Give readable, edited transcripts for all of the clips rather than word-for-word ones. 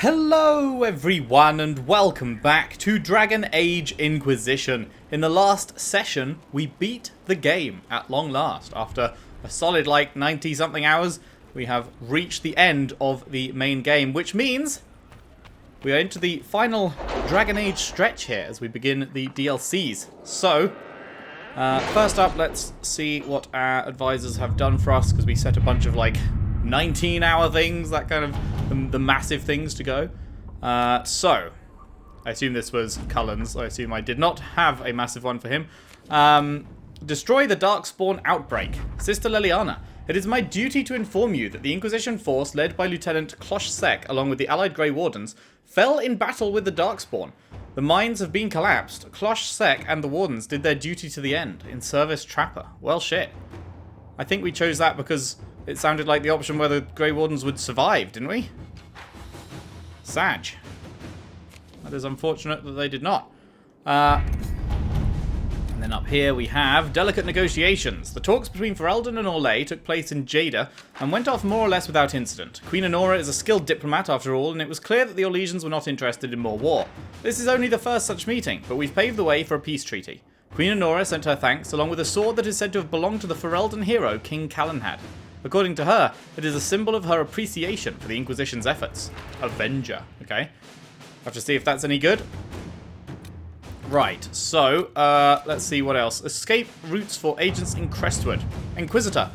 Hello everyone and welcome back to Dragon Age Inquisition. In the last session, we beat the game at long last. After a solid 90 something hours, we have reached the end of the main game, which means we are into the final Dragon Age stretch here as we begin the DLCs. So, first up, let's see what our advisors have done for us, because we set a bunch of 19-hour things, that kind of the massive things to go. So, I assume this was Cullen's. I assume I did not have a massive one for him. Destroy the Darkspawn outbreak. Sister Leliana, it is my duty to inform you that the Inquisition force led by Lieutenant Klosh Sek, along with the allied Grey Wardens, fell in battle with the Darkspawn. The mines have been collapsed. Klosh Sek and the Wardens did their duty to the end, in service Trapper. Well, shit. I think we chose that because it sounded like the option where the Grey Wardens would survive, didn't we? Sag. That is unfortunate that they did not. And then up here we have delicate negotiations. The talks between Ferelden and Orlais took place in Jada and went off more or less without incident. Queen Honora is a skilled diplomat after all, and it was clear that the Orlesians were not interested in more war. This is only the first such meeting, but we've paved the way for a peace treaty. Queen Honora sent her thanks, along with a sword that is said to have belonged to the Ferelden hero, King Calenhad. According to her, it is a symbol of her appreciation for the Inquisition's efforts. Avenger, okay. Have to see if that's any good. Right, so, let's see what else. Escape routes for agents in Crestwood. Inquisitor,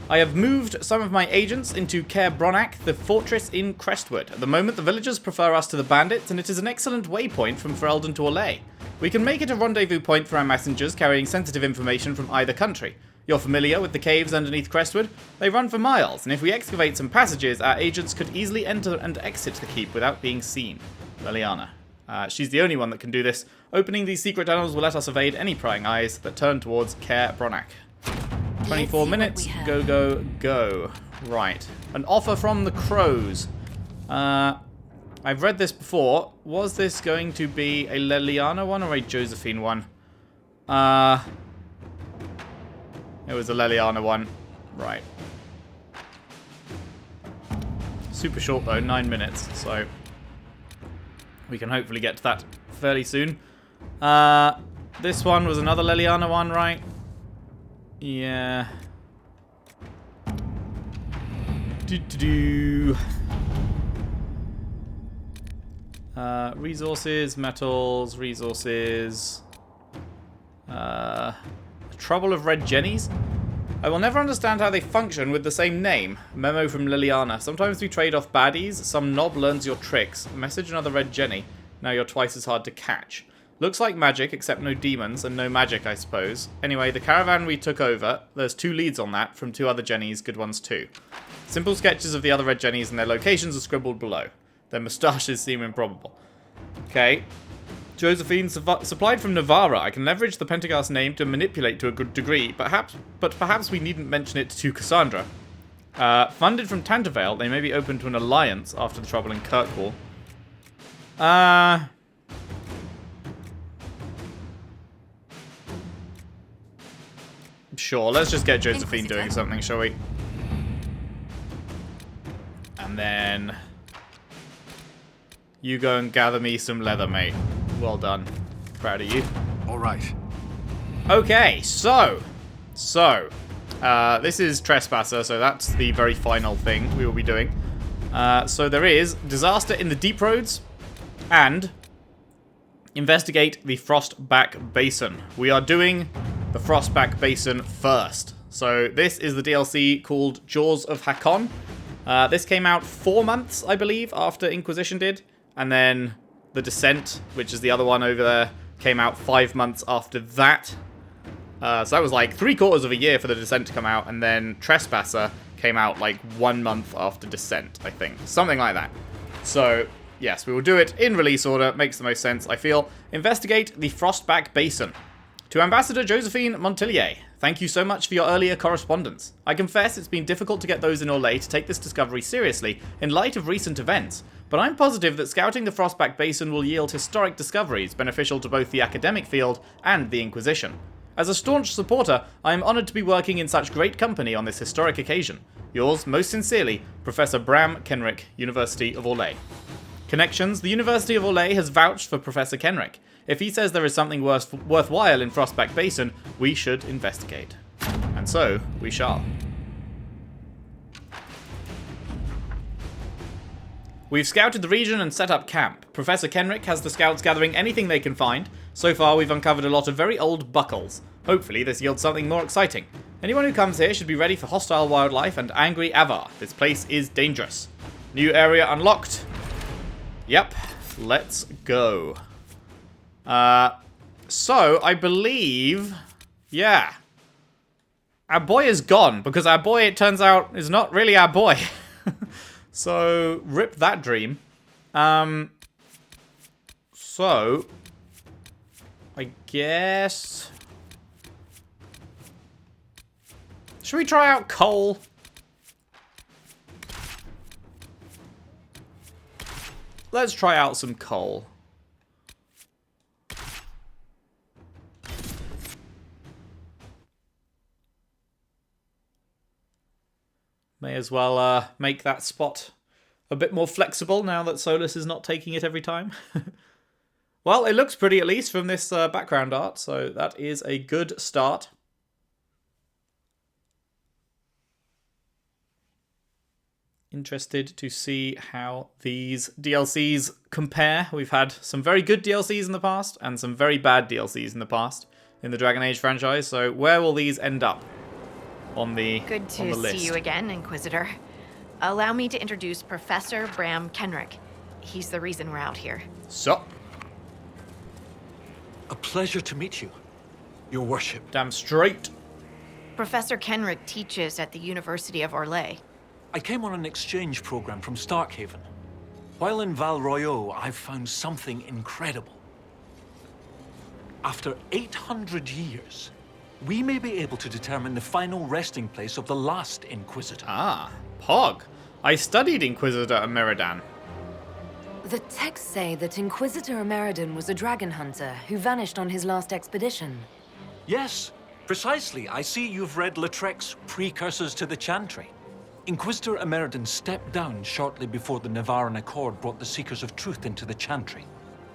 I have moved some of my agents into Caer Bronach, the fortress in Crestwood. At the moment, the villagers prefer us to the bandits, and it is an excellent waypoint from Ferelden to Orlais. We can make it a rendezvous point for our messengers carrying sensitive information from either country. You're familiar with the caves underneath Crestwood? They run for miles, and if we excavate some passages, our agents could easily enter and exit the keep without being seen. Leliana. She's the only one that can do this. Opening these secret tunnels will let us evade any prying eyes that turn towards Caer Bronach. 24 minutes. Go, go, go. Right. An offer from the Crows. I've read this before. Was this going to be a Leliana one or a Josephine one? It was a Leliana one. Right. Super short though, 9 minutes, so we can hopefully get to that fairly soon. This one was another Leliana one, right? Yeah. Resources, metals, resources. Trouble of Red Jennies? I will never understand how they function with the same name. Memo from Leliana. Sometimes we trade off baddies. Some knob learns your tricks. Message another Red Jenny. Now you're twice as hard to catch. Looks like magic, except no demons, and no magic, I suppose. Anyway, the caravan we took over, there's 2 leads on that from 2 other Jennies, good ones too. Simple sketches of the other Red Jennies and their locations are scribbled below. Their moustaches seem improbable. Okay. Josephine, supplied from Navarra. I can leverage the Pentagast name to manipulate to a good degree, but perhaps we needn't mention it to Cassandra. Funded from Tantervale, they may be open to an alliance after the trouble in Kirkwall. Sure, let's just get Josephine doing something, shall we? And then you go and gather me some leather, mate. Well done. Proud of you. All right. Okay, so this is Trespasser, so that's the very final thing we will be doing. So there is Disaster in the Deep Roads and Investigate the Frostback Basin. We are doing the Frostback Basin first. So this is the DLC called Jaws of Hakkon. This came out 4 months, I believe, after Inquisition did. And then The Descent, which is the other one over there, came out 5 months after that. So that was 3/4 of a year for The Descent to come out, and then Trespasser came out 1 month after Descent, I think. Something like that. So, yes, we will do it in release order. Makes the most sense, I feel. Investigate the Frostback Basin. To Ambassador Josephine Montillier, thank you so much for your earlier correspondence. I confess it's been difficult to get those in Orlais to take this discovery seriously in light of recent events, but I'm positive that scouting the Frostback Basin will yield historic discoveries beneficial to both the academic field and the Inquisition. As a staunch supporter, I am honoured to be working in such great company on this historic occasion. Yours, most sincerely, Professor Bram Kenrick, University of Orlais. Connections. The University of Orlais has vouched for Professor Kenrick. If he says there is something worthwhile in Frostback Basin, we should investigate. And so, we shall. We've scouted the region and set up camp. Professor Kenrick has the scouts gathering anything they can find. So far, we've uncovered a lot of very old buckles. Hopefully, this yields something more exciting. Anyone who comes here should be ready for hostile wildlife and angry Avar. This place is dangerous. New area unlocked. Yep, let's go. So, I believe... yeah. Our boy is gone, because our boy, it turns out, is not really our boy. So, rip that dream. So, I guess... should we try out coal? Let's try out some coal. May as well make that spot a bit more flexible now that Solus is not taking it every time. Well, it looks pretty at least from this background art, so that is a good start. Interested to see how these DLCs compare. We've had some very good DLCs in the past and some very bad DLCs in the past in the Dragon Age franchise, so where will these end up on the list? Good to see you again, Inquisitor. Allow me to introduce Professor Bram Kenrick. He's the reason we're out here. So. A pleasure to meet you, Your Worship. Damn straight. Professor Kenrick teaches at the University of Orlais. I came on an exchange program from Starkhaven. While in Val Royeaux, I've found something incredible. After 800 years, we may be able to determine the final resting place of the last Inquisitor. Ah, Pog. I studied Inquisitor Ameridan. The texts say that Inquisitor Ameridan was a dragon hunter who vanished on his last expedition. Yes, precisely. I see you've read Lautrec's Precursors to the Chantry. Inquisitor Ameridan stepped down shortly before the Nevarran Accord brought the Seekers of Truth into the Chantry.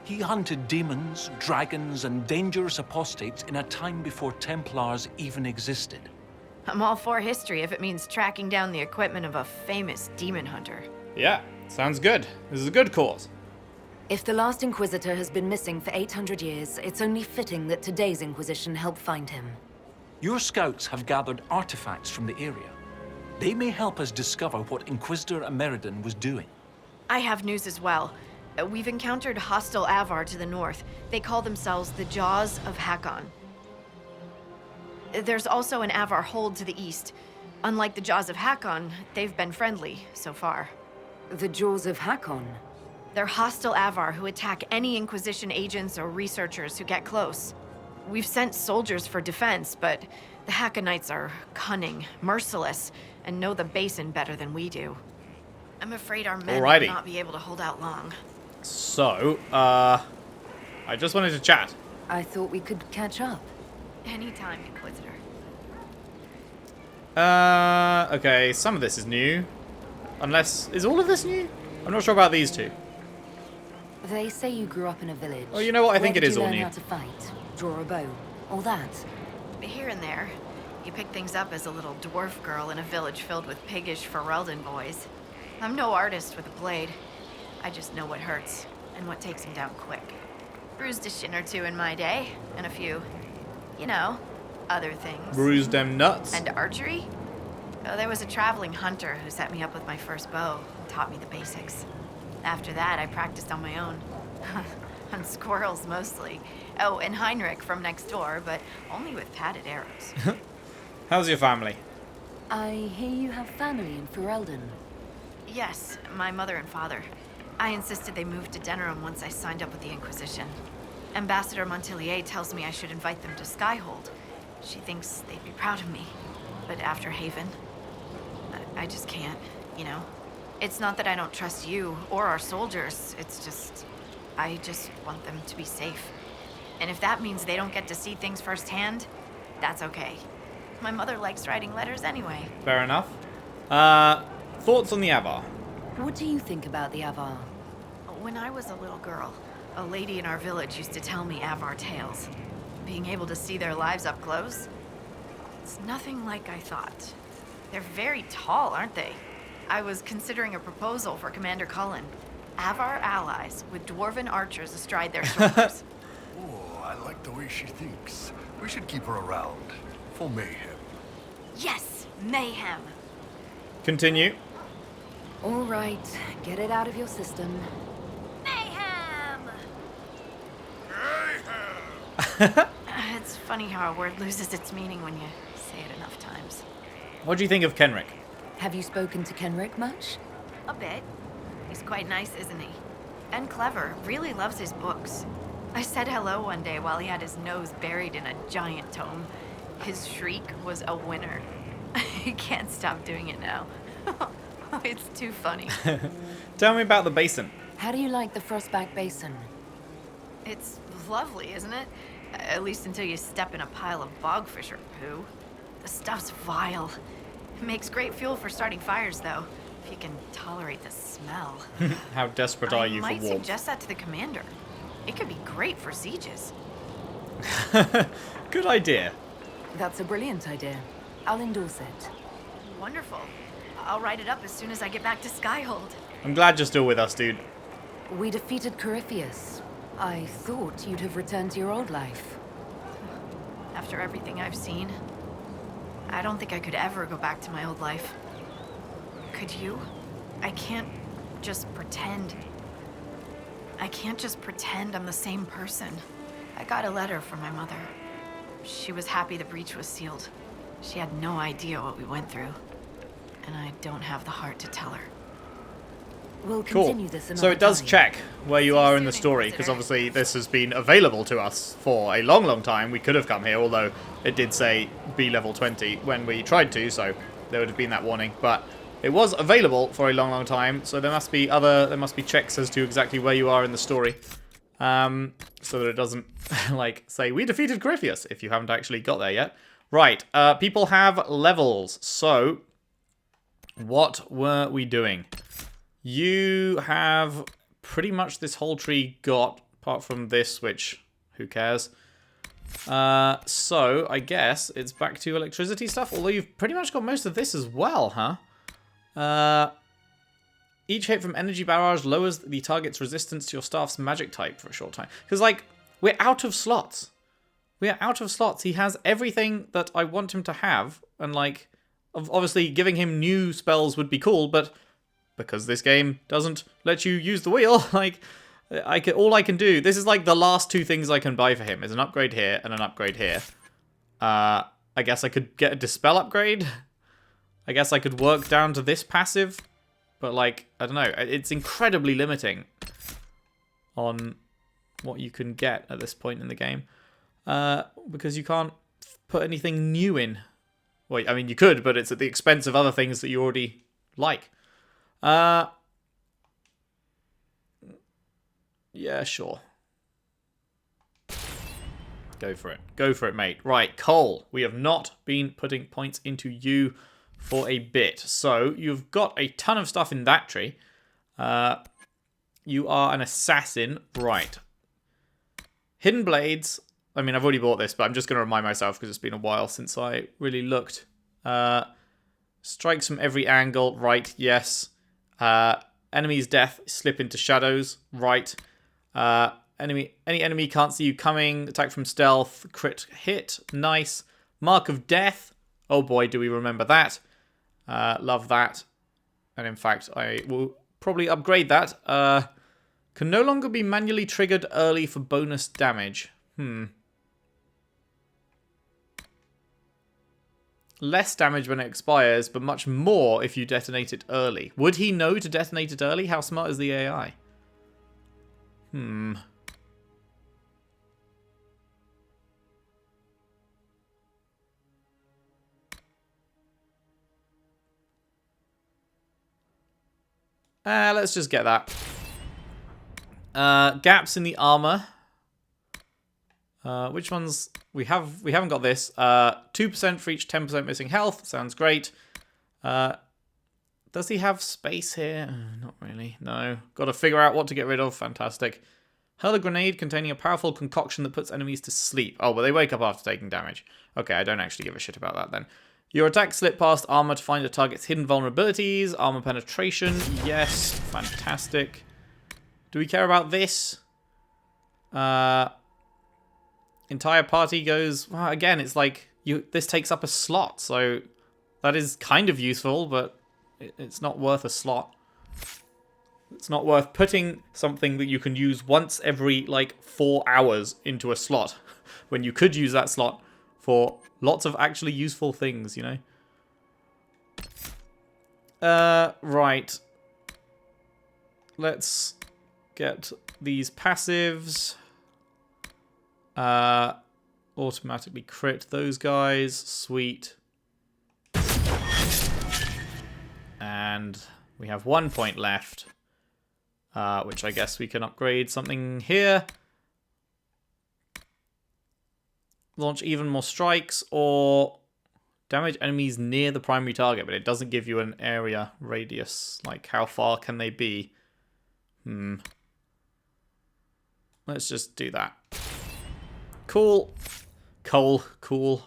He hunted demons, dragons, and dangerous apostates in a time before Templars even existed. I'm all for history if it means tracking down the equipment of a famous demon hunter. Yeah, sounds good. This is a good cause. If the last Inquisitor has been missing for 800 years, it's only fitting that today's Inquisition help find him. Your scouts have gathered artifacts from the area. They may help us discover what Inquisitor Ameridan was doing. I have news as well. We've encountered hostile Avar to the north. They call themselves the Jaws of Hakkon. There's also an Avar hold to the east. Unlike the Jaws of Hakkon, they've been friendly so far. The Jaws of Hakkon? They're hostile Avar who attack any Inquisition agents or researchers who get close. We've sent soldiers for defense, but the Hakkonites are cunning, merciless, and know the basin better than we do. I'm afraid our men will not be able to hold out long. So, I just wanted to chat. I thought we could catch up. Anytime, Inquisitor. Okay, some of this is new. Unless, is all of this new? I'm not sure about these two. They say you grew up in a village. Oh, you know what? I think it is all new. Where did you learn how to fight, draw a bow, all that? Here and there. You pick things up as a little dwarf girl in a village filled with piggish Ferelden boys. I'm no artist with a blade. I just know what hurts, and what takes him down quick. Bruised a shin or two in my day, and a few, you know, other things. Bruised them nuts. And archery? Oh, there was a traveling hunter who set me up with my first bow and taught me the basics. After that, I practiced on my own. On squirrels, mostly. Oh, and Heinrich from next door, but only with padded arrows. How's your family? I hear you have family in Ferelden. Yes, my mother and father. I insisted they move to Denerim once I signed up with the Inquisition. Ambassador Montillier tells me I should invite them to Skyhold. She thinks they'd be proud of me. But after Haven, I just can't, you know? It's not that I don't trust you or our soldiers. It's just, I just want them to be safe. And if that means they don't get to see things firsthand, that's okay. My mother likes writing letters anyway. Fair enough. Thoughts on the Avar? What do you think about the Avar? When I was a little girl, a lady in our village used to tell me Avar tales. Being able to see their lives up close, it's nothing like I thought. They're very tall, aren't they? I was considering a proposal for Commander Cullen. Avar allies with dwarven archers astride their shoulders. Oh, I like the way she thinks. We should keep her around. For mayhem. Yes, mayhem. Continue. All right, get it out of your system. Mayhem! It's funny how a word loses its meaning when you say it enough times. What do you think of Kenrick? Have you spoken to Kenrick much? A bit. He's quite nice, isn't he? And clever. Really loves his books. I said hello one day while he had his nose buried in a giant tome. His shriek was a winner. He can't stop doing it now. It's too funny. Tell me about the basin. How do you like the Frostback Basin? It's lovely, isn't it? At least until you step in a pile of bogfish or poo. The stuff's vile. It makes great fuel for starting fires, though, if you can tolerate the smell. How desperate are you for I might warmth? suggest that to the commander. It could be great for sieges. Good idea. That's a brilliant idea. I'll endorse it. Wonderful. I'll write it up as soon as I get back to Skyhold. I'm glad you're still with us, dude. We defeated Corypheus. I thought you'd have returned to your old life. After everything I've seen, I don't think I could ever go back to my old life. Could you? I can't just pretend. I can't just pretend I'm the same person. I got a letter from my mother. She was happy the breach was sealed. She had no idea what we went through. And I don't have the heart to tell her. We'll Cool. continue this another So it does time. check where you See you are in the soon, story, because Inquisitor. obviously this has been available to us for a long, long time. We could have come here, although it did say be level 20 when we tried to, so there would have been that warning. But it was available for a long, long time, so there must be checks as to exactly where you are in the story, so that it doesn't like say we defeated Corypheus if you haven't actually got there yet. Right, people have levels, so what were we doing? You have pretty much this whole tree got, apart from this, which, who cares? So, I guess it's back to electricity stuff, although you've pretty much got most of this as well, huh? Each hit from energy barrage lowers the target's resistance to your staff's magic type for a short time. Because, like, we're out of slots. We are out of slots. He has everything that I want him to have, and, like, obviously giving him new spells would be cool, but because this game doesn't let you use the wheel, like, all I can do, this is like the last two things I can buy for him, is an upgrade here and an upgrade here. I guess I could get a Dispel upgrade. I guess I could work down to this passive, but, like, I don't know, it's incredibly limiting on what you can get at this point in the game, because you can't put anything new in. Well, I mean, you could, but it's at the expense of other things that you already like. Yeah, sure. Go for it. Go for it, mate. Right, Cole. We have not been putting points into you for a bit. So, you've got a ton of stuff in that tree. You are an assassin. Right. Hidden Blades. I mean, I've already bought this, but I'm just going to remind myself because it's been a while since I really looked. Strikes from every angle. Right, yes. Enemy's death, slip into shadows. Right. Any enemy can't see you coming. Attack from stealth. Crit hit. Nice. Mark of death. Oh boy, do we remember that. Love that. And in fact, I will probably upgrade that. Can no longer be manually triggered early for bonus damage. Less damage when it expires, but much more if you detonate it early. Would he know to detonate it early? How smart is the AI? Let's just get that. Gaps in the armor. Which ones? We haven't got this. 2% for each 10% missing health. Sounds great. Does he have space here? Not really. No. Got to figure out what to get rid of. Fantastic. Hurl a grenade containing a powerful concoction that puts enemies to sleep. Oh, but they wake up after taking damage. Okay, I don't actually give a shit about that then. Your attacks slip past armor to find a target's hidden vulnerabilities. Armor penetration. Yes. Fantastic. Do we care about this? Entire party goes... Well, again, it's like... This takes up a slot, so... That is kind of useful, but... It's not worth a slot. It's not worth putting something that you can use once every, like, 4 hours into a slot. When you could use that slot for lots of actually useful things, you know? Right. Let's get these passives. Automatically crit those guys. Sweet. And we have 1 point left. Which I guess we can upgrade something here. Launch even more strikes or damage enemies near the primary target, but it doesn't give you an area radius. Like, how far can they be? Let's just do that. Cool. Cool.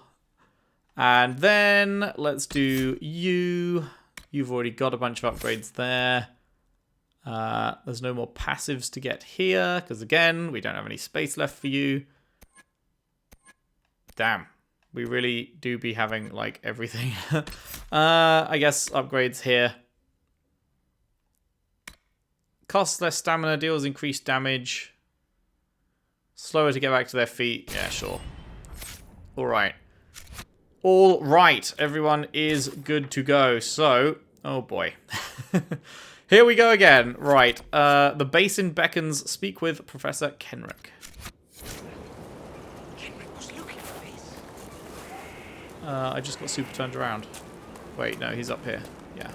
And then let's do you. You've already got a bunch of upgrades there. There's no more passives to get here, because again, we don't have any space left for you. Damn. We really do be having, like, everything. I guess upgrades here. Costs less stamina, deals increased damage. Slower to get back to their feet. Yeah, sure. Alright. Alright. Everyone is good to go. So, oh boy. Here we go again. Right. The basin beckons. Speak with Professor Kenrick. Kenrick was looking for this. I just got super turned around. Wait, no, he's up here. Yeah.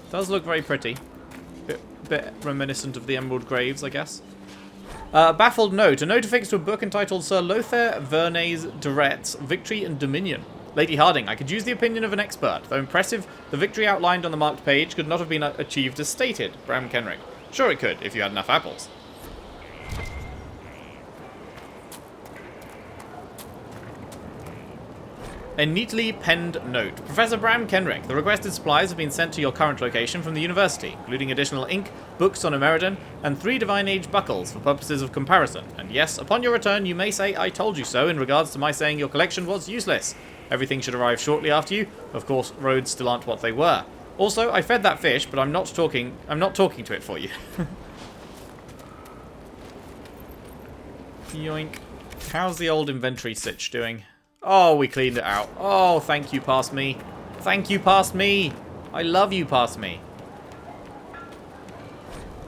Does look very pretty. Bit reminiscent of the Emerald Graves, I guess. Baffled note. A note affixed to a book entitled Sir Lothair Vernay's Duret's Victory and Dominion. Lady Harding, I could use the opinion of an expert. Though impressive, the victory outlined on the marked page could not have been achieved as stated. Bram Kenrick. Sure it could, if you had enough apples. A neatly penned note. Professor Bram Kenrick, the requested supplies have been sent to your current location from the university, including additional ink, books on Ameridan, and 3 Divine Age buckles for purposes of comparison. And yes, upon your return, you may say I told you so in regards to my saying your collection was useless. Everything should arrive shortly after you. Of course, roads still aren't what they were. Also, I fed that fish, but I'm not talking to it for you. Yoink. How's the old inventory sitch doing? Oh, we cleaned it out. Oh, thank you, past me. Thank you, past me. I love you, past me.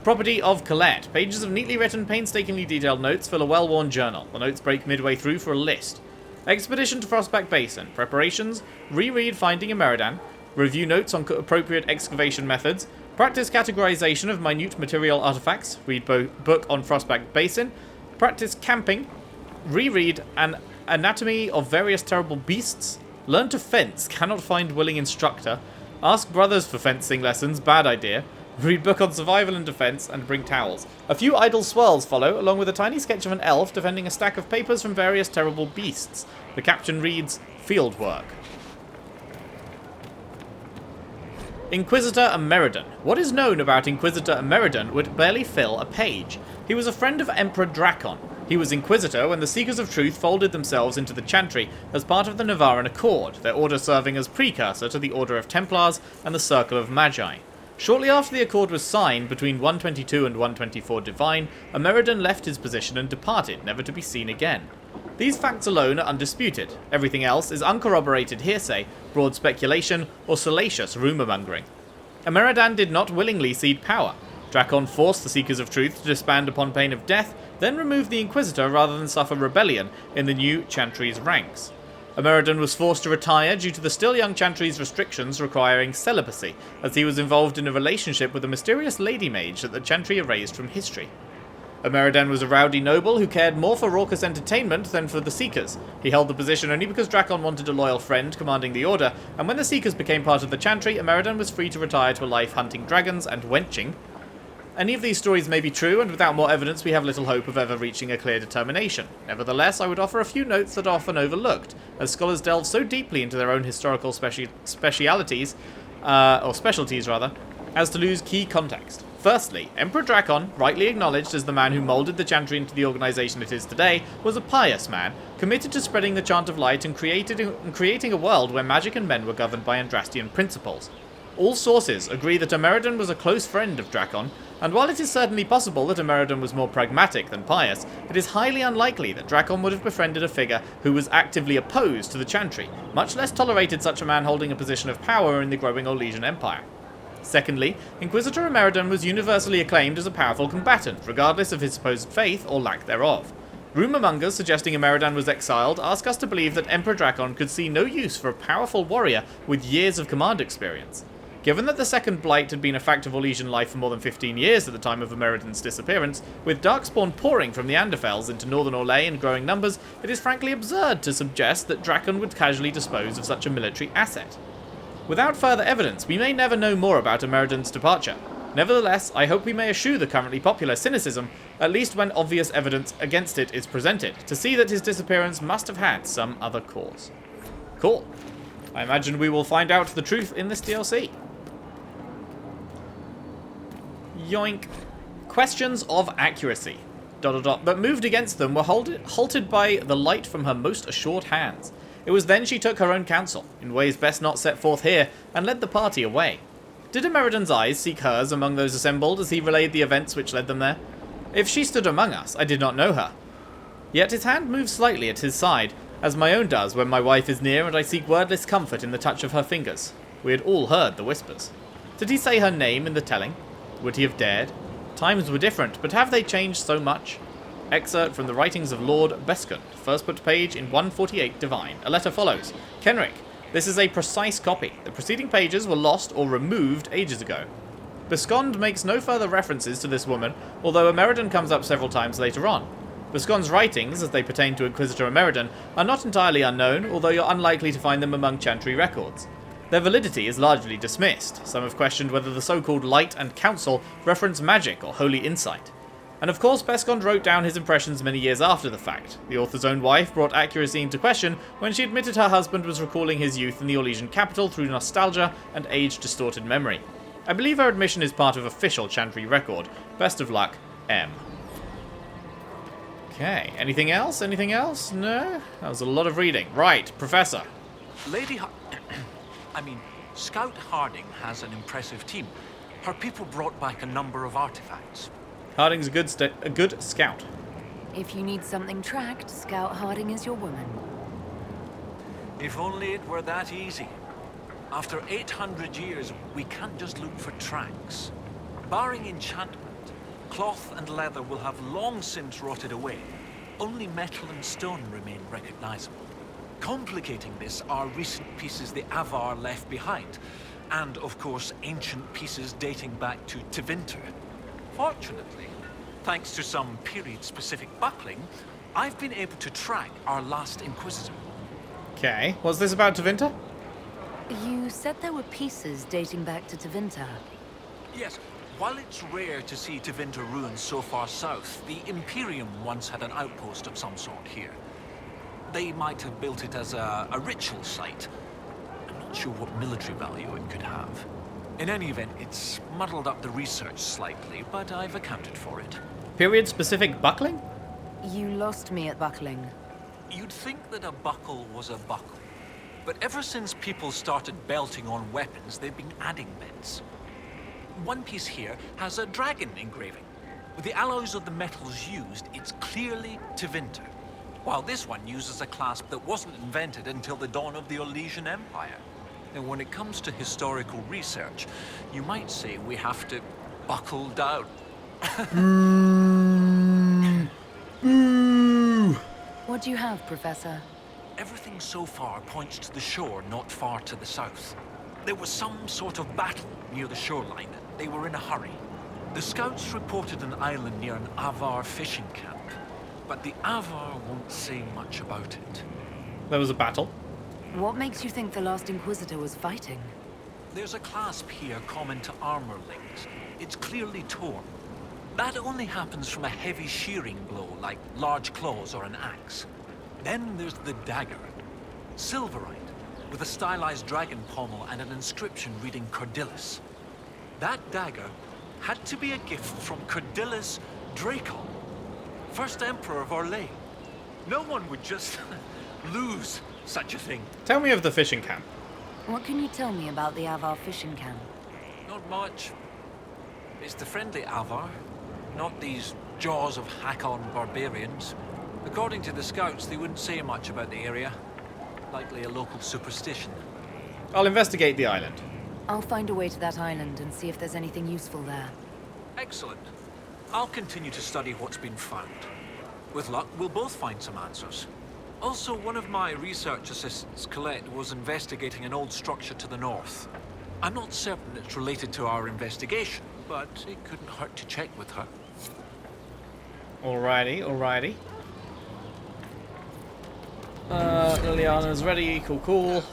Property of Colette. Pages of neatly written, painstakingly detailed notes fill a well-worn journal. The notes break midway through for a list. Expedition to Frostback Basin. Preparations. Reread Finding Ameridan. Review notes on appropriate excavation methods. Practice categorization of minute material artifacts. Read book on Frostback Basin. Practice camping. Reread an anatomy of various terrible beasts. Learn to fence. Cannot find willing instructor. Ask brothers for fencing lessons. Bad idea. Read book on survival and defense, and bring towels. A few idle swirls follow, along with a tiny sketch of an elf defending a stack of papers from various terrible beasts. The caption reads, Field Work. Inquisitor Ameridan. What is known about Inquisitor Ameridan would barely fill a page. He was a friend of Emperor Drakon. He was Inquisitor when the Seekers of Truth folded themselves into the Chantry as part of the Navaran Accord, their order serving as precursor to the Order of Templars and the Circle of Magi. Shortly after the accord was signed between 122 and 124 Divine, Ameridan left his position and departed, never to be seen again. These facts alone are undisputed. Everything else is uncorroborated hearsay, broad speculation, or salacious rumour-mongering. Ameridan did not willingly cede power. Drakon forced the Seekers of Truth to disband upon pain of death, then removed the Inquisitor rather than suffer rebellion in the new Chantry's ranks. Ameridan was forced to retire due to the still young Chantry's restrictions requiring celibacy, as he was involved in a relationship with a mysterious lady mage that the Chantry erased from history. Ameridan was a rowdy noble who cared more for raucous entertainment than for the Seekers. He held the position only because Drakon wanted a loyal friend commanding the order, and when the Seekers became part of the Chantry, Ameridan was free to retire to a life hunting dragons and wenching. Any of these stories may be true, and without more evidence we have little hope of ever reaching a clear determination. Nevertheless, I would offer a few notes that are often overlooked, as scholars delve so deeply into their own historical specialties, as to lose key context. Firstly, Emperor Drakon, rightly acknowledged as the man who moulded the Chantry into the organisation it is today, was a pious man, committed to spreading the chant of light and creating a world where magic and men were governed by Andrastian principles. All sources agree that Ameridan was a close friend of Drakon, and while it is certainly possible that Ameridan was more pragmatic than pious, it is highly unlikely that Drakon would have befriended a figure who was actively opposed to the Chantry, much less tolerated such a man holding a position of power in the growing Orlesian Empire. Secondly, Inquisitor Ameridan was universally acclaimed as a powerful combatant, regardless of his supposed faith or lack thereof. Rumourmongers suggesting Ameridan was exiled ask us to believe that Emperor Drakon could see no use for a powerful warrior with years of command experience. Given that the Second Blight had been a fact of Orlesian life for more than 15 years at the time of Ameridan's disappearance, with Darkspawn pouring from the Anderfels into northern Orlais in growing numbers, it is frankly absurd to suggest that Drakon would casually dispose of such a military asset. Without further evidence, we may never know more about Ameridan's departure. Nevertheless, I hope we may eschew the currently popular cynicism, at least when obvious evidence against it is presented, to see that his disappearance must have had some other cause. Cool. I imagine we will find out the truth in this DLC. Yoink. Questions of accuracy. ... but moved against them were halted by the light from her most assured hands. It was then she took her own counsel, in ways best not set forth here, and led the party away. Did Ameridan's eyes seek hers among those assembled as he relayed the events which led them there? If she stood among us, I did not know her. Yet his hand moved slightly at his side, as my own does when my wife is near and I seek wordless comfort in the touch of her fingers. We had all heard the whispers. Did he say her name in the telling? Would he have dared? Times were different, but have they changed so much? Excerpt from the writings of Lord Bescond, first put page in 148 Divine. A letter follows. Kenrick, this is a precise copy. The preceding pages were lost or removed ages ago. Bescond makes no further references to this woman, although Ameridan comes up several times later on. Bescond's writings, as they pertain to Inquisitor Ameridan, are not entirely unknown, although you're unlikely to find them among Chantry records. Their validity is largely dismissed. Some have questioned whether the so-called Light and Council reference magic or holy insight. And of course, Bescond wrote down his impressions many years after the fact. The author's own wife brought accuracy into question when she admitted her husband was recalling his youth in the Orlesian capital through nostalgia and age-distorted memory. I believe her admission is part of official Chantry record. Best of luck, M. Okay, anything else? Anything else? No? That was a lot of reading. Right, Professor. Scout Harding has an impressive team. Her people brought back a number of artifacts. Harding's a good scout. If you need something tracked, Scout Harding is your woman. If only it were that easy. After 800 years, we can't just look for tracks. Barring enchantment, cloth and leather will have long since rotted away. Only metal and stone remain recognizable. Complicating this are recent pieces the Avar left behind, and of course ancient pieces dating back to Tevinter. Fortunately, thanks to some period-specific buckling, I've been able to track our last Inquisitor. Okay, what's this about Tevinter? You said there were pieces dating back to Tevinter. Yes, while it's rare to see Tevinter ruins so far south, the Imperium once had an outpost of some sort here. They might have built it as a ritual site. I'm not sure what military value it could have. In any event, it's muddled up the research slightly, but I've accounted for it. Period-specific buckling? You lost me at buckling. You'd think that a buckle was a buckle. But ever since people started belting on weapons, they've been adding bits. One piece here has a dragon engraving. With the alloys of the metals used, it's clearly Tevinter. While this one uses a clasp that wasn't invented until the dawn of the Orlesian Empire. And when it comes to historical research, you might say we have to buckle down. What do you have, Professor? Everything so far points to the shore not far to the south. There was some sort of battle near the shoreline. They were in a hurry. The scouts reported an island near an Avar fishing camp, but the Avar won't say much about it. There was a battle. What makes you think the last Inquisitor was fighting? There's a clasp here common to armor links. It's clearly torn. That only happens from a heavy shearing blow, like large claws or an axe. Then there's the dagger. Silverite, with a stylized dragon pommel and an inscription reading Cordilis. That dagger had to be a gift from Cordilis Dracon, first Emperor of Orlais. No one would just lose such a thing. Tell me of the fishing camp. What can you tell me about the Avar fishing camp? Not much. It's the friendly Avar, not these jaws of Hakkon barbarians. According to the scouts, they wouldn't say much about the area. Likely a local superstition. I'll investigate the island. I'll find a way to that island and see if there's anything useful there. Excellent. I'll continue to study what's been found. With luck, we'll both find some answers. Also, one of my research assistants, Colette, was investigating an old structure to the north. I'm not certain it's related to our investigation, but it couldn't hurt to check with her. Alrighty, alrighty. Liliana's ready. Cool, cool.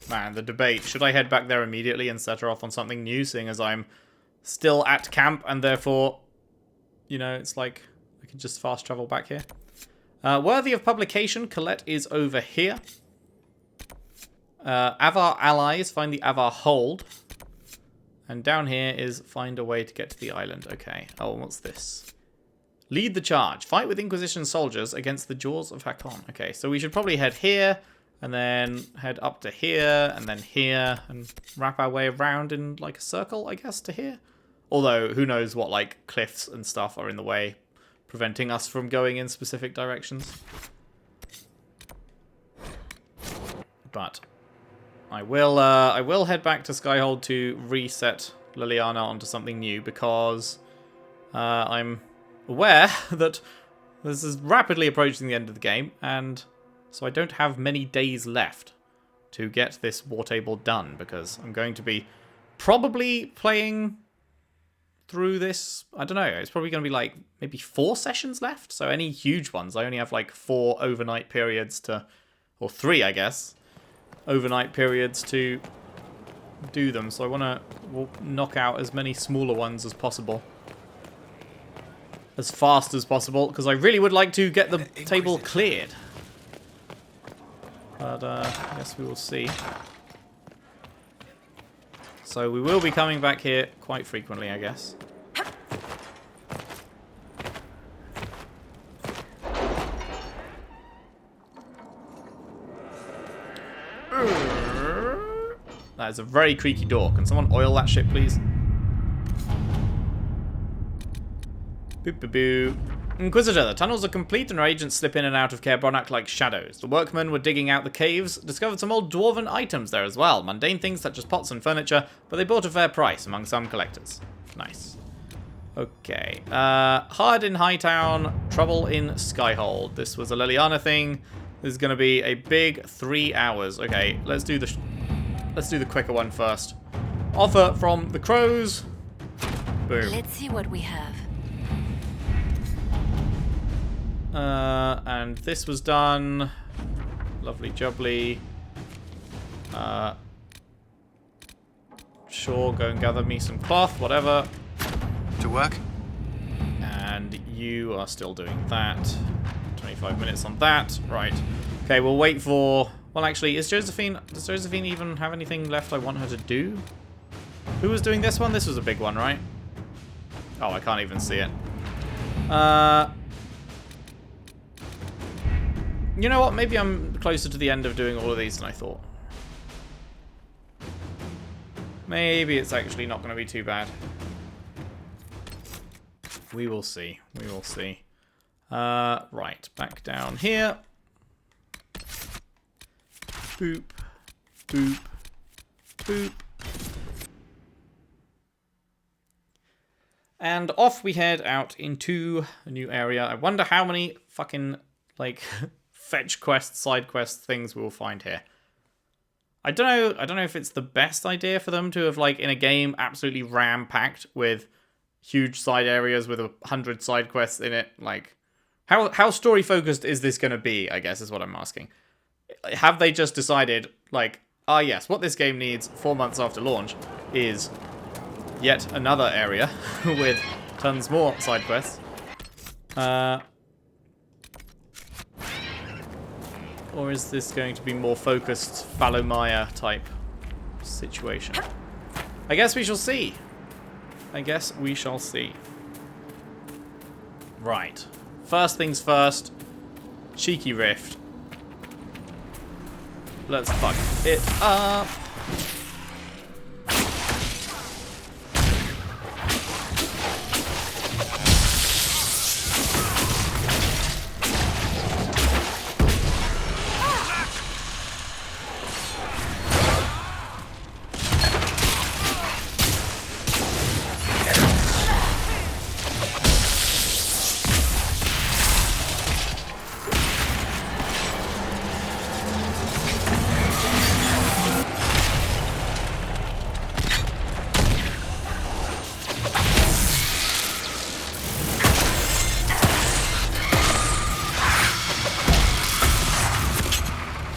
Man, the debate. Should I head back there immediately and set her off on something new, seeing as I'm still at camp and therefore, you know, it's like I can just fast travel back here. Worthy of publication, Colette is over here. Avar allies, find the Avar hold. And down here is find a way to get to the island. Okay. Oh, what's this? Lead the charge. Fight with Inquisition soldiers against the jaws of Hakkon. Okay, so we should probably head here, and then head up to here, and then here, and wrap our way around in, like, a circle, I guess, to here. Although, who knows what, like, cliffs and stuff are in the way, preventing us from going in specific directions. But I will head back to Skyhold to reset Liliana onto something new, because I'm aware that this is rapidly approaching the end of the game, and so I don't have many days left to get this war table done, because I'm going to be probably playing through this. I don't know, it's probably going to be like maybe 4 sessions left, so any huge ones I only have like 4 overnight periods to, or 3 I guess, overnight periods to do them, so I want to knock out as many smaller ones as possible. As fast as possible, because I really would like to get the table cleared. But I guess we will see. So we will be coming back here quite frequently, I guess. That is a very creaky door. Can someone oil that shit, please? Boop-a-boo. Inquisitor, the tunnels are complete and our agents slip in and out of Caer Bronach like shadows. The workmen were digging out the caves, discovered some old dwarven items there as well. Mundane things such as pots and furniture, but they bought a fair price among some collectors. Nice. Okay. Hard in Hightown, trouble in Skyhold. This was a Liliana thing. This is going to be a big 3 hours. Okay, let's do the quicker one first. Offer from the crows. Boom. Let's see what we have. And this was done. Lovely jubbly. Sure, go and gather me some cloth, whatever. To work? And you are still doing that. 25 minutes on that. Right. Okay, we'll wait for... Well, actually, does Josephine even have anything left I want her to do? Who was doing this one? This was a big one, right? Oh, I can't even see it. You know what? Maybe I'm closer to the end of doing all of these than I thought. Maybe it's actually not going to be too bad. We will see. We will see. Right. Back down here. Boop. Boop. Boop. And off we head out into a new area. I wonder how many fucking, like... fetch quest, side quest things we'll find here. I don't know if it's the best idea for them to have, like, in a game absolutely ram-packed with huge side areas with 100 side quests in it. Like, how story-focused is this going to be, I guess, is what I'm asking. Have they just decided, like, yes, what this game needs 4 months after launch is yet another area with tons more side quests? Or is this going to be more focused Falomaya type situation? I guess we shall see. I guess we shall see. Right. First things first. Cheeky Rift. Let's fuck it up.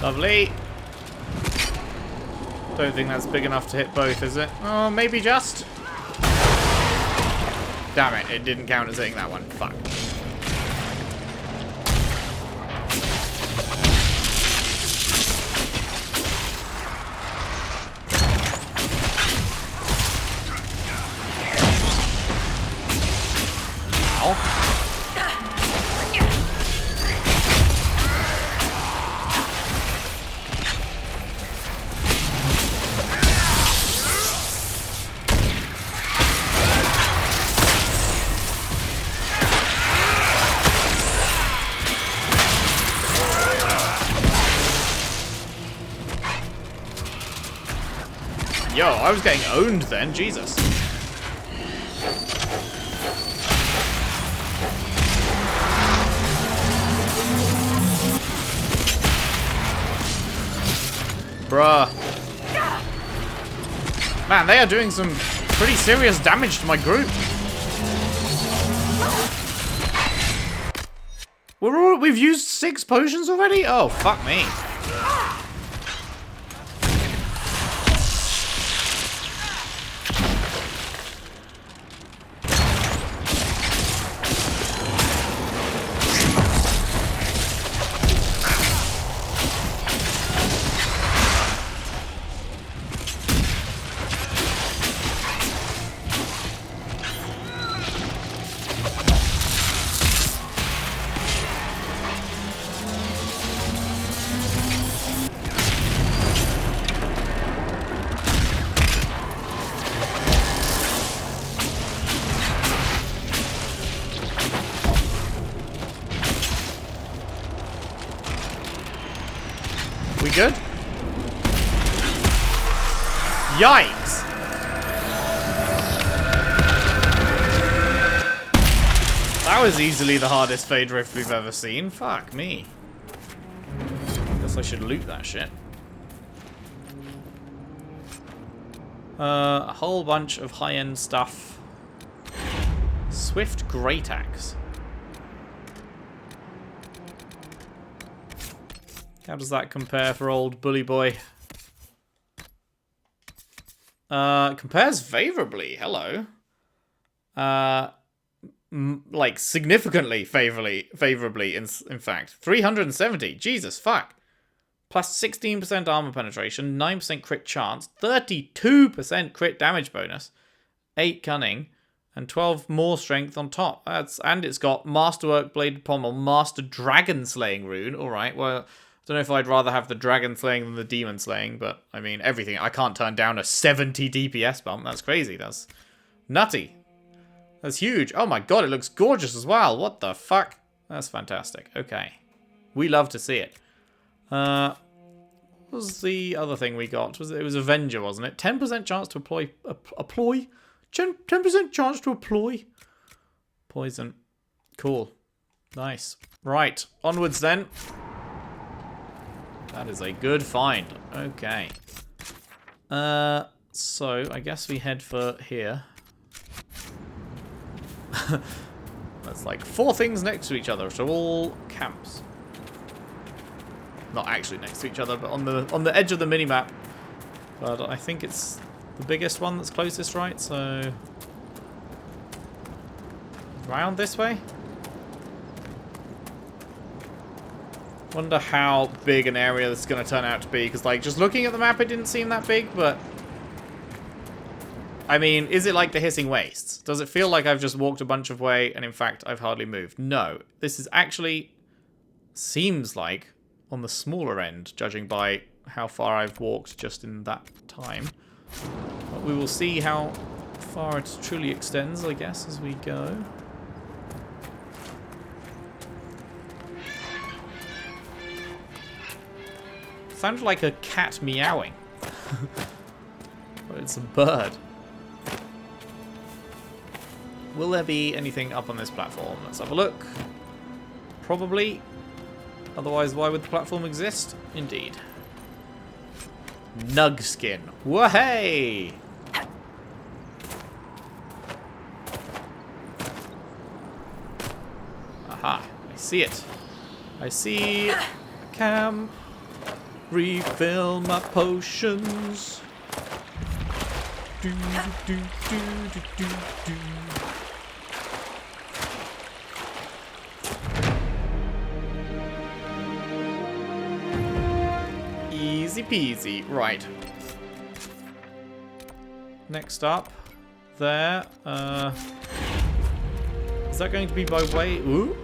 Lovely. Don't think that's big enough to hit both, is it? Oh, maybe just. Damn it, it didn't count as hitting that one. Fuck. Ow. Yo, I was getting owned then, Jesus. Bruh. Man, they are doing some pretty serious damage to my group. We've used 6 potions already? Oh, fuck me. We good? Yikes! That was easily the hardest Fade Rift we've ever seen. Fuck me. Guess I should loot that shit. A whole bunch of high-end stuff. Swift Great Axe. How does that compare for old Bully Boy? Compares favorably. Hello. Like significantly favorably. In fact, 370. Jesus fuck. Plus 16% armor penetration, 9% crit chance, 32% crit damage bonus, 8 cunning, and 12 more strength on top. And it's got Masterwork Blade Pommel, Master Dragon Slaying rune. All right. Well. I don't know if I'd rather have the dragon slaying than the demon slaying, but I mean, everything. I can't turn down a 70 DPS bump. That's crazy. That's nutty. That's huge. Oh my god, it looks gorgeous as well. What the fuck? That's fantastic. Okay. We love to see it. What was the other thing we got? It was Avenger, wasn't it? 10% chance to apply... 10% chance to apply poison. Cool. Nice. Right. Onwards then. That is a good find. Okay. So I guess we head for here. That's like 4 things next to each other, so all camps. Not actually next to each other, but on the edge of the minimap. But I think it's the biggest one that's closest, right? So round this way. Wonder how big an area this is going to turn out to be, because like just looking at the map, it didn't seem that big, but I mean, is it like the Hissing Wastes? Does it feel like I've just walked a bunch of way and in fact I've hardly moved? No, this is actually seems like on the smaller end, judging by how far I've walked just in that time. But we will see how far it truly extends, I guess, as we go. Sounded like a cat meowing. But it's a bird. Will there be anything up on this platform? Let's have a look. Probably. Otherwise, why would the platform exist? Indeed. Nugskin. Whoa-hey! Aha. I see it. I see camp. Refill my potions. Do, do, do, do, do, do. Easy peasy. Right. Next up. There. Is that going to be by way... Ooh?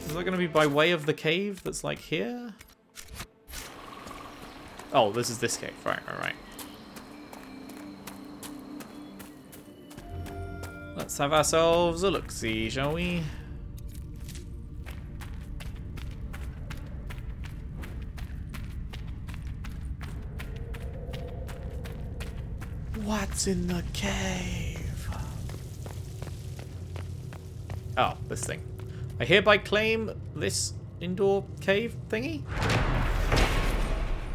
Is that going to be by way of the cave that's like here? Oh, this is this cave. Right, right, right. Let's have ourselves a look-see, shall we? What's in the cave? Oh, this thing. I hereby claim this indoor cave thingy.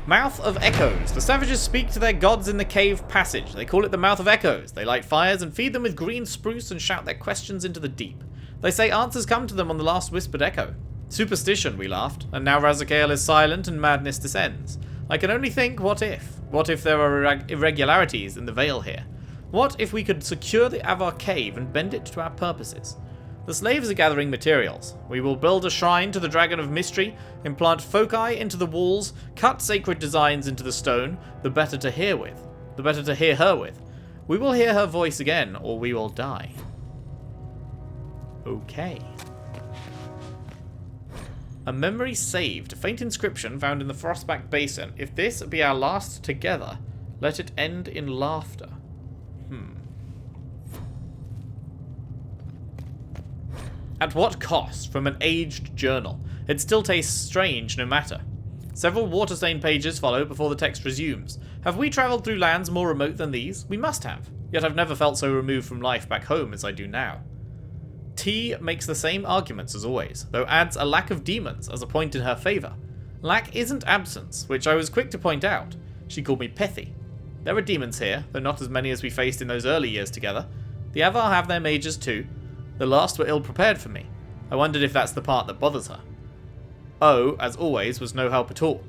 Mouth of Echoes. The savages speak to their gods in the cave passage. They call it the Mouth of Echoes. They light fires and feed them with green spruce and shout their questions into the deep. They say answers come to them on the last whispered echo. Superstition, we laughed, and now Razakael is silent and madness descends. I can only think, what if? What if there are irregularities in the veil here? What if we could secure the Avar cave and bend it to our purposes? The slaves are gathering materials. We will build a shrine to the Dragon of Mystery, implant foci into the walls, cut sacred designs into the stone, the better to hear with. The better to hear her with. We will hear her voice again, or we will die. Okay. A memory saved. A faint inscription found in the Frostback Basin. If this be our last together, let it end in laughter. At what cost? From an aged journal. It still tastes strange no matter. Several water-stained pages follow before the text resumes. Have we travelled through lands more remote than these? We must have. Yet I've never felt so removed from life back home as I do now. T makes the same arguments as always, though adds a lack of demons as a point in her favour. Lack isn't absence, which I was quick to point out. She called me pithy. There are demons here, though not as many as we faced in those early years together. The Avar have their mages too. The last were ill-prepared for me. I wondered if that's the part that bothers her. O, as always, was no help at all.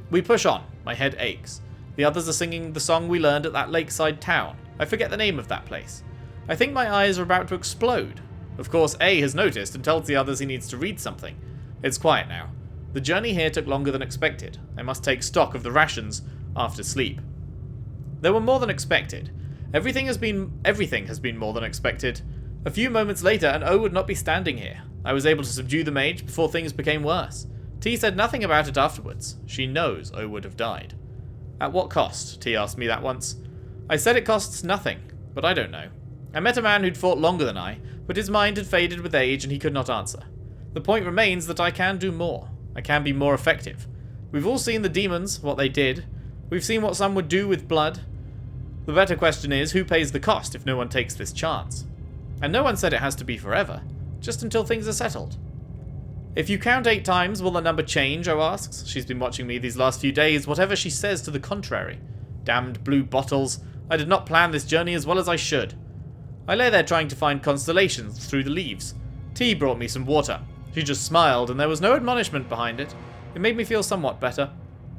We push on. My head aches. The others are singing the song we learned at that lakeside town. I forget the name of that place. I think my eyes are about to explode. Of course, A has noticed and tells the others he needs to read something. It's quiet now. The journey here took longer than expected. I must take stock of the rations after sleep. They were more than expected. Everything has been more than expected. A few moments later, and O would not be standing here. I was able to subdue the mage before things became worse. T said nothing about it afterwards. She knows O would have died. At what cost? T asked me that once. I said it costs nothing, but I don't know. I met a man who'd fought longer than I, but his mind had faded with age and he could not answer. The point remains that I can do more. I can be more effective. We've all seen the demons, what they did. We've seen what some would do with blood. The better question is, who pays the cost if no one takes this chance? And no one said it has to be forever, just until things are settled. If you count 8 times, will the number change, O asks. She's been watching me these last few days, whatever she says to the contrary. Damned blue bottles. I did not plan this journey as well as I should. I lay there trying to find constellations through the leaves. T brought me some water. She just smiled, and there was no admonishment behind it. It made me feel somewhat better.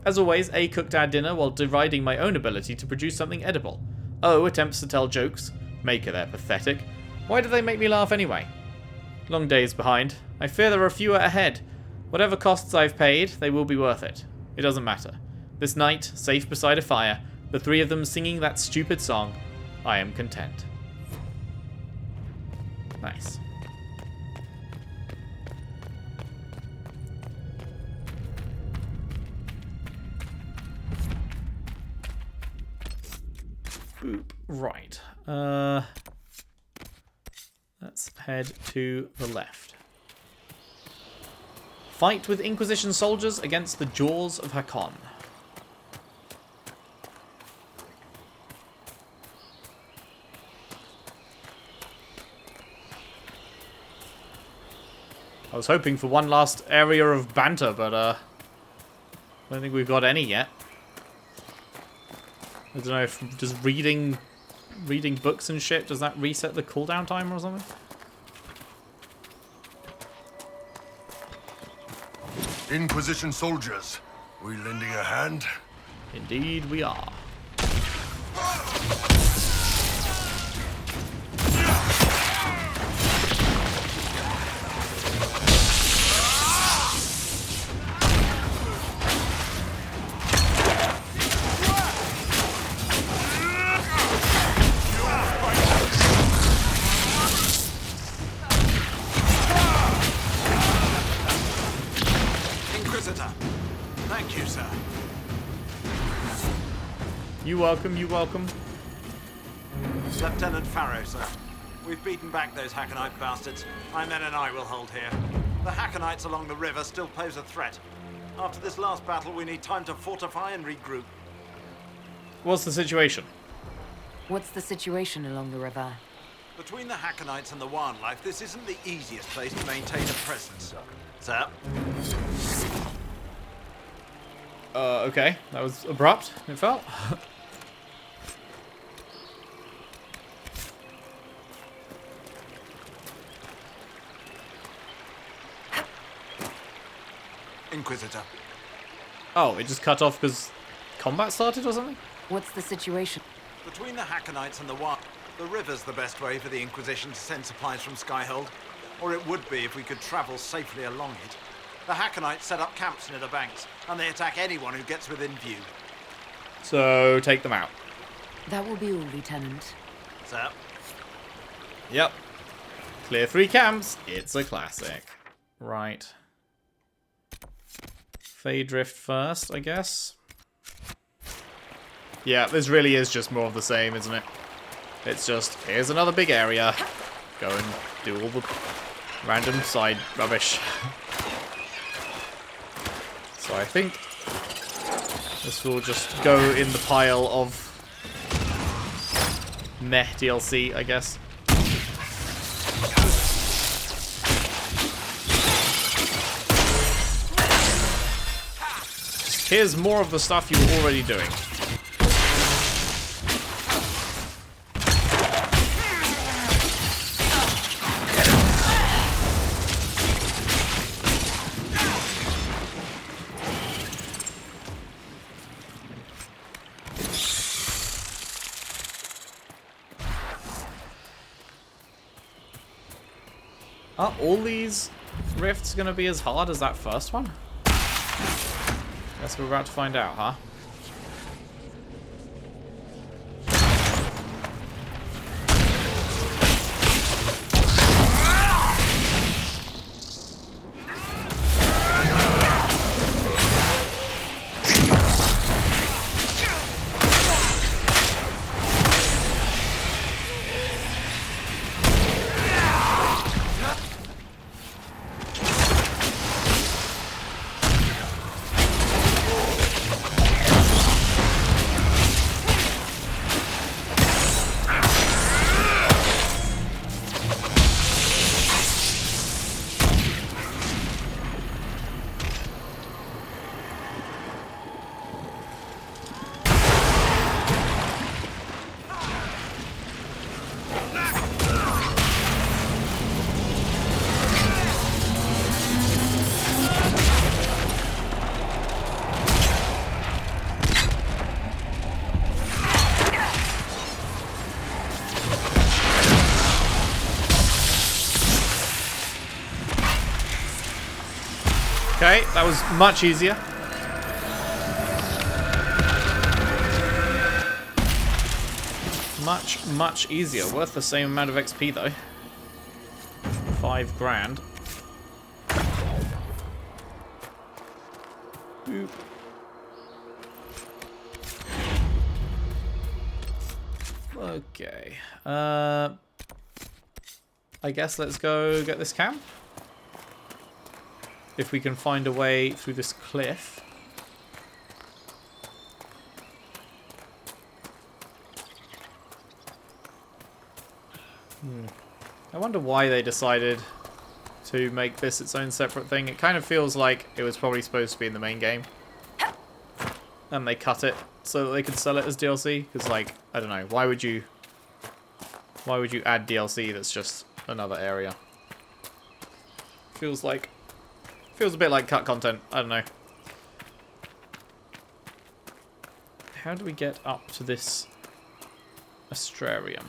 As always, A cooked our dinner while deriding my own ability to produce something edible. O attempts to tell jokes. Make her they're pathetic. Why do they make me laugh anyway? Long days behind. I fear there are fewer ahead. Whatever costs I've paid, they will be worth it. It doesn't matter. This night, safe beside a fire, the three of them singing that stupid song, I am content. Nice. Boop. Right. Let's head to the left. Fight with Inquisition soldiers against the jaws of Hakkon. I was hoping for one last area of banter, but I don't think we've got any yet. I don't know if just reading books and shit, does that reset the cooldown timer or something? Inquisition soldiers, we lending a hand? Indeed we are. Thank you, sir. You welcome, you welcome. Lieutenant Farrow, sir. We've beaten back those Hakkonite bastards. My men and I will hold here. The Hakkonites along the river still pose a threat. After this last battle, we need time to fortify and regroup. What's the situation? What's the situation along the river? Between the Hakkonites and the wildlife, this isn't the easiest place to maintain a presence. Sir? Okay. That was abrupt, it felt. Inquisitor. Oh, it just cut off because combat started or something? What's the situation? Between the Hakkonites and the wild, the river's the best way for the Inquisition to send supplies from Skyhold. Or it would be if we could travel safely along it. The Hakkonites set up camps near the banks, and they attack anyone who gets within view. So, take them out. That will be all, Lieutenant. Sir? Yep. Clear 3 camps. It's a classic. Right. Faydrift first, I guess. Yeah, this really is just more of the same, isn't it? It's just, here's another big area. Go and do all the random side rubbish. So I think this will just go in the pile of meh DLC, I guess. Here's more of the stuff you were already doing. Are all these rifts going to be as hard as that first one? Guess we're about to find out, huh? Okay, that was much easier. Much easier. Worth the same amount of XP though. 5 grand. Boop. Okay. I guess let's go get this camp. If we can find a way through this cliff. I wonder why they decided to make this its own separate thing. It kind of feels like it was probably supposed to be in the main game. And they cut it so that they could sell it as DLC. Because, like, I don't know. Why would you add DLC that's just another area? Feels a bit like cut content. I don't know. How do we get up to this astrarium?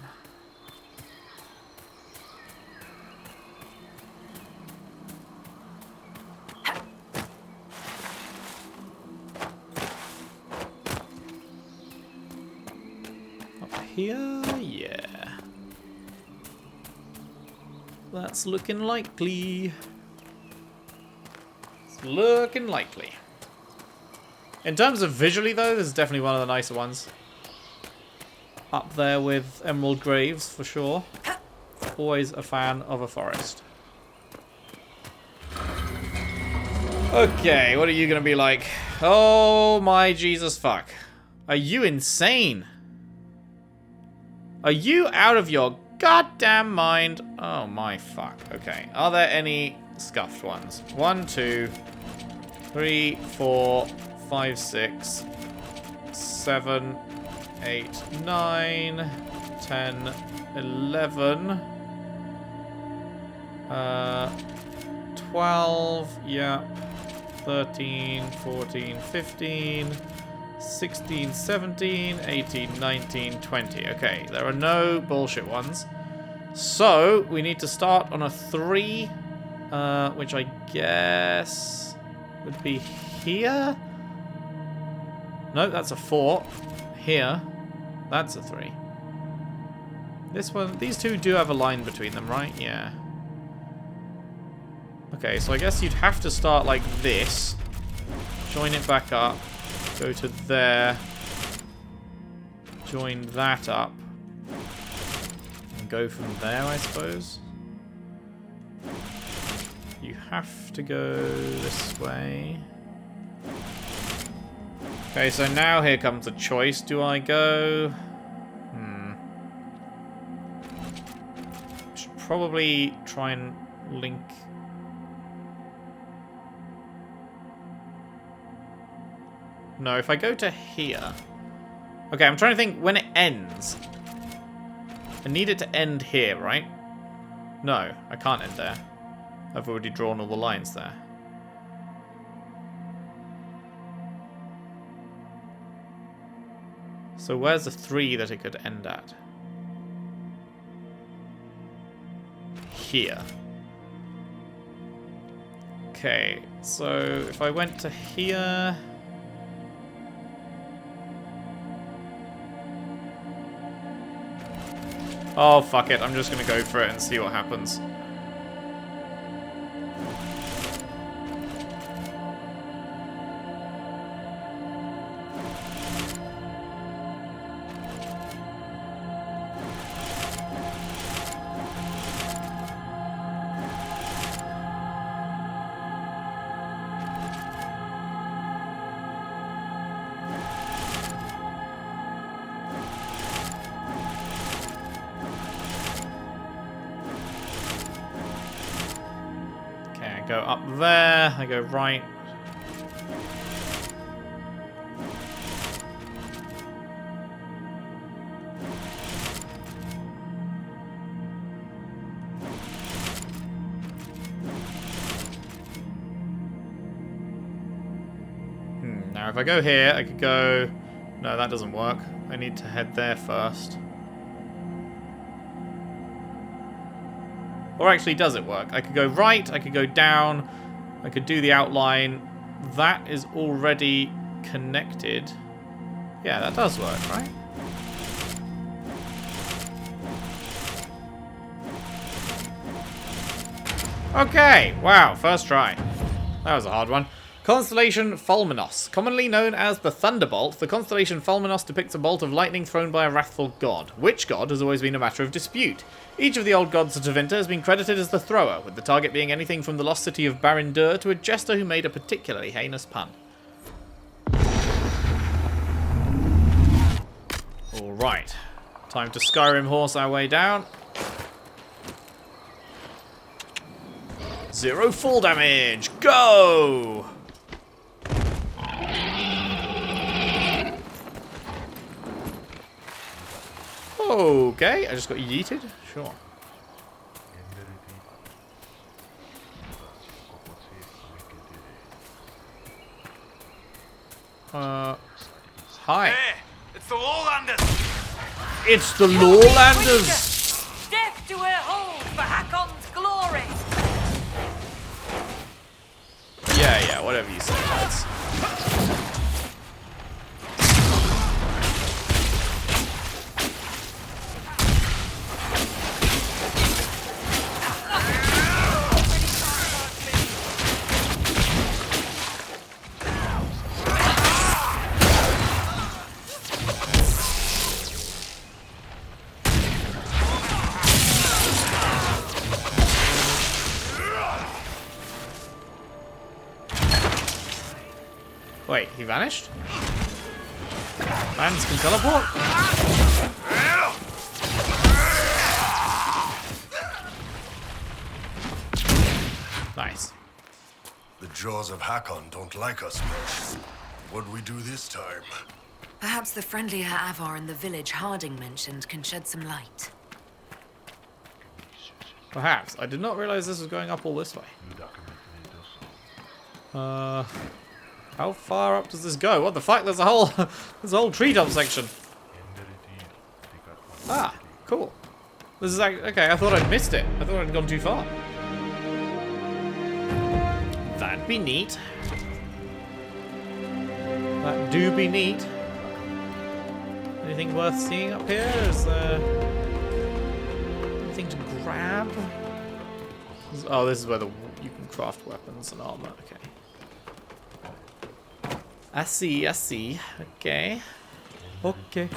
Here, yeah. That's looking likely. It's looking likely. In terms of visually, though, this is definitely one of the nicer ones. Up there with Emerald Graves, for sure. Always a fan of a forest. Okay, what are you going to be like? Oh my Jesus fuck. Are you insane? Are you out of your goddamn mind? Oh my fuck. Okay. Are there any scuffed ones? 1, 2, 3, 4, 5, 6, 7, 8, 9, 10, 11, 12, yeah, 13, 14, 15, 16, 17, 18, 19, 20. Okay, there are no bullshit ones. So, we need to start on a 3, which I guess would be here. No, that's a 4. Here, that's a 3. This one, these two do have a line between them, right? Yeah. Okay, so I guess you'd have to start like this. Join it back up. Go to there. Join that up. And go from there, I suppose. You have to go this way. Okay, so now here comes the choice. Do I go... Should probably try and link... No, if I go to here... Okay, I'm trying to think when it ends. I need it to end here, right? No, I can't end there. I've already drawn all the lines there. So where's the 3 that it could end at? Here. Okay, so if I went to here... Oh, fuck it. I'm just going to go for it and see what happens. Go up there, I go right. Now if I go here, I could go... No, that doesn't work. I need to head there first. Or actually, does it work? I could go right, I could go down, I could do the outline. That is already connected. Yeah, that does work, right? Okay, wow, first try. That was a hard one. Constellation Fulminos. Commonly known as the Thunderbolt, the constellation Fulminos depicts a bolt of lightning thrown by a wrathful god. Which god has always been a matter of dispute. Each of the old gods of Tevinter has been credited as the thrower, with the target being anything from the lost city of Barindur to a jester who made a particularly heinous pun. Alright. Time to Skyrim horse our way down. 0 full damage. Go! Okay, I just got yeeted. Sure. Hi. Hey, it's the Lowlanders! It's the Lowlanders! Death to her hold for Hakkon's glory! Yeah, whatever you say, lads. Wait, he vanished? Lands can teleport? Nice. The jaws of Hakkon don't like us much. What'd we do this time? Perhaps the friendlier Avar in the village Harding mentioned can shed some light. Perhaps. I did not realize this was going up all this way. How far up does this go? What the fuck? There's a whole treetop section. Ah, cool. This is like, okay, I thought I'd missed it. I thought I'd gone too far. That'd be neat. That do be neat. Anything worth seeing up here? Is there anything to grab? Oh, this is where you can craft weapons and armor. Okay. I see. Okay. Okay.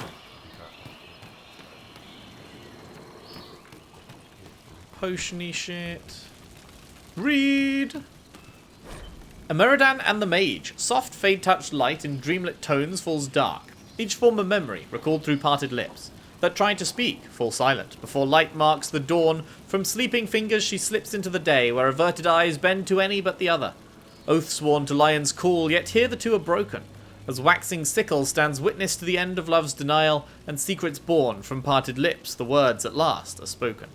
Potion-y shit. Read! Ameridan and the Mage. Soft, fade-touched light in dreamlit tones falls dark. Each form a memory, recalled through parted lips. That trying to speak, fall silent, before light marks the dawn. From sleeping fingers she slips into the day, where averted eyes bend to any but the other. Oath sworn to lion's call, yet here the two are broken. As waxing sickle stands witness to the end of love's denial, and secrets born from parted lips, the words at last are spoken.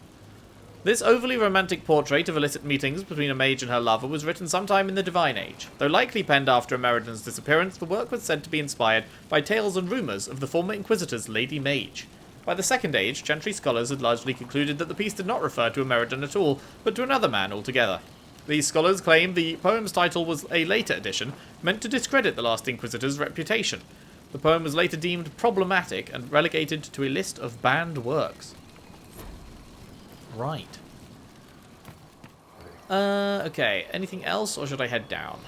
This overly romantic portrait of illicit meetings between a mage and her lover was written sometime in the Divine Age. Though likely penned after Ameridan's disappearance, the work was said to be inspired by tales and rumours of the former Inquisitor's Lady Mage. By the Second Age, Chantry scholars had largely concluded that the piece did not refer to Ameridan at all, but to another man altogether. These scholars claim the poem's title was a later addition, meant to discredit the last Inquisitor's reputation. The poem was later deemed problematic and relegated to a list of banned works. Right. Okay, anything else, or should I head down?